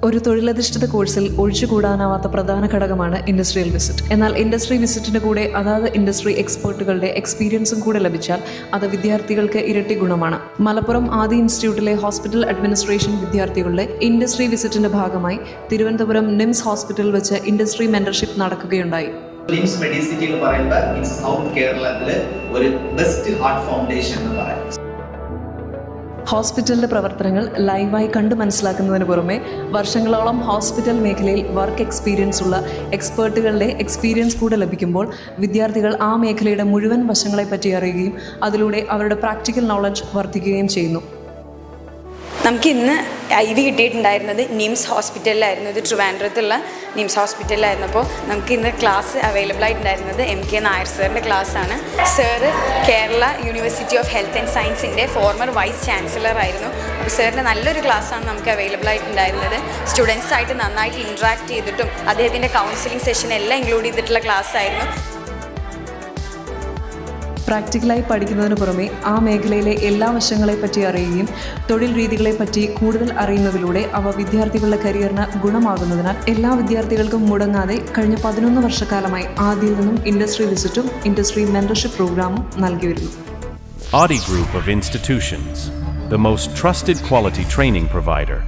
ഒരു തൊഴിലധിഷ്ഠിത കോഴ്സിൽ ഒഴിച്ചുകൂടാനാവാത്ത പ്രധാന ഘടകമാണ് ഇൻഡസ്ട്രിയൽ വിസിറ്റ്. എന്നാൽ ഇൻഡസ്ട്രി വിസിറ്റിന് കൂടെ അതാത് ഇൻഡസ്ട്രി എക്സ്പേർട്ടുകളുടെ എക്സ്പീരിയൻസും കൂടെ ലഭിച്ചാൽ അത് വിദ്യാർത്ഥികൾക്ക് ഇരട്ടി ഗുണമാണ്. മലപ്പുറം ആദി ഇൻസ്റ്റിറ്റ്യൂട്ടിലെ ഹോസ്പിറ്റൽ അഡ്മിനിസ്ട്രേഷൻ വിദ്യാർത്ഥികളുടെ ഇൻഡസ്ട്രി വിസിറ്റിന്റെ ഭാഗമായി തിരുവനന്തപുരം നിംസ് ഹോസ്പിറ്റലിൽ വെച്ച് ഇൻഡസ്ട്രി മെന്റർഷിപ്പ് നടക്കുകയുണ്ടായി. നിംസ് മെഡിസിറ്റി എന്ന് പറയുമ്പോൾ സൗത്ത് കേരളത്തിലെ ഒരു ബെസ്റ്റ് ഹാർട്ട് ഫൗണ്ടേഷൻ എന്ന് പറയാം. ഹോസ്പിറ്റലിലെ പ്രവർത്തനങ്ങൾ ലൈവായി കണ്ടു മനസ്സിലാക്കുന്നതിന് പുറമെ വർഷങ്ങളോളം ഹോസ്പിറ്റൽ മേഖലയിൽ വർക്ക് എക്സ്പീരിയൻസ് ഉള്ള എക്സ്പേർട്ടുകളുടെ എക്സ്പീരിയൻസ് കൂടെ ലഭിക്കുമ്പോൾ വിദ്യാർത്ഥികൾ ആ മേഖലയുടെ മുഴുവൻ വശങ്ങളെപ്പറ്റി അറിയുകയും അതിലൂടെ അവരുടെ പ്രാക്ടിക്കൽ നോളജ് വർദ്ധിക്കുകയും ചെയ്യുന്നു. നമുക്ക് ഇന്ന് IV കിട്ടിയിട്ടുണ്ടായിരുന്നത് നിംസ് ഹോസ്പിറ്റലിലായിരുന്നു. ഇത് ട്രിവാൻഡ്രത്തുള്ള നിംസ് ഹോസ്പിറ്റലിലായിരുന്നു. അപ്പോൾ നമുക്ക് ഇന്ന് ക്ലാസ് അവൈലബിൾ ആയിട്ടുണ്ടായിരുന്നത് MK നായർ സാറിൻ്റെ ക്ലാസ്സാണ്. സാറ് Kerala University of Health and സയൻസിൻ്റെ ഫോർമർ വൈസ് ചാൻസലർ ആയിരുന്നു. അപ്പോൾ സാറിൻ്റെ നല്ലൊരു ക്ലാസ്സാണ് നമുക്ക് അവൈലബിൾ ആയിട്ടുണ്ടായിരുന്നത്. സ്റ്റുഡൻസായിട്ട് നന്നായിട്ട് ഇൻട്രാക്ട് ചെയ്തിട്ടും അദ്ദേഹത്തിൻ്റെ കൗൺസിലിംഗ് സെഷൻ എല്ലാം ഇൻക്ലൂഡ് ചെയ്തിട്ടുള്ള ക്ലാസ് ആയിരുന്നു. പ്രാക്ടിക്കലായി പഠിക്കുന്നതിന് പുറമെ ആ മേഖലയിലെ എല്ലാ വശങ്ങളെപ്പറ്റി അറിയുകയും തൊഴിൽ രീതികളെപ്പറ്റി കൂടുതൽ അറിയുന്നതിലൂടെ അവ വിദ്യാർത്ഥികളുടെ കരിയറിന് ഗുണമാകുന്നതിനാൽ എല്ലാ വിദ്യാർത്ഥികൾക്കും മുടങ്ങാതെ കഴിഞ്ഞ 11 വർഷക്കാലമായി ആദ്യയിൽ നിന്നും ഇൻഡസ്ട്രി വിസിറ്റും ഇൻഡസ്ട്രി മെന്റർഷിപ്പ് പ്രോഗ്രാമും നൽകി വരുന്നു. Aadi Group of Institutions, the most trusted quality training provider.